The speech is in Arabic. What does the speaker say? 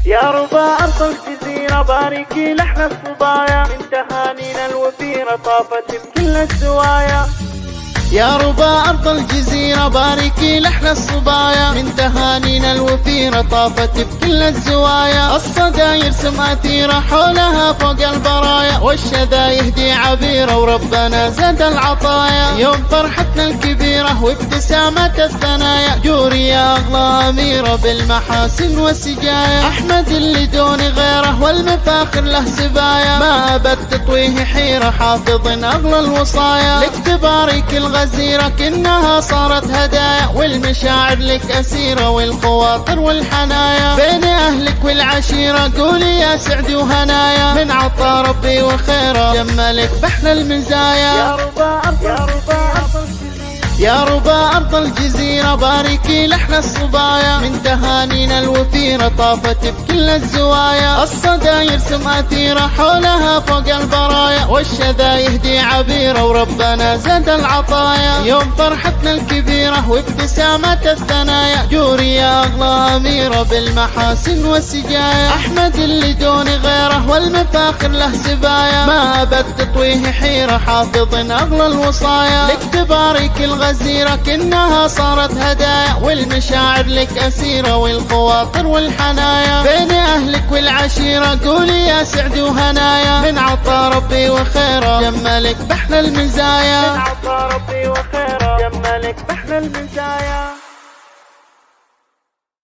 يا ربا أرض الجزيرة باركي لحن الصبايا، من تهانينا الوفيرة طافت بكل الزوايا. يا ربا أرض الجزيرة باركي لحن الصبايا، من تهانينا الوفيرة طافت بكل الزوايا. الصدى يرسم أثيرة حولها فوق البرايا، والشذا يهدي عبيرة وربنا زاد العطايا. يوم فرحتنا الكبيرة وابتسامة الثنايا، جوري يا أغلى أميرة بالمحاسن والسجايا. أحمد اللي دون غيره والمفاخر له سبايا، ما أبد تطويه حيرة حافظ أغلى الوصايا. لك تبارك الغزيرة كأنها صارت هدايا، والمشاعر لك أسيرة والخواطر والحنايا. بين أهلك والعشيرة قولي يا سعد وهنايا، من عطا ربي وخيره جملك بحر المزايا. يا ربا يا ربا أرض الجزيرة باركي لحن الصبايا، من تهانينا الوفيرة طافت بكل الزوايا. الصدى يرسم أثيرة حولها فوق البرايا، والشذا يهدي عبيرة وربنا زاد العطايا. يوم فرحتنا الكبيرة وابتسامة الثنايا، جوري يا أغلى أميرة بالمحاسن والسجايا. أحمد اللي دون غيره والمفاخر له سبايا، ما أبد تطويه حيرة حافظ أغلى الوصايا. لك تبارك الغزيرة كأنها صارت هدايا، والمشاعر لك أسيرة والخواطر والحنايا. بين أهلك والعشيرة قولي يا سعد وهنايا، من عطا ربي وخيره جملك بحر المزايا. من عطا ربي وخيره جملك بحر المزايا.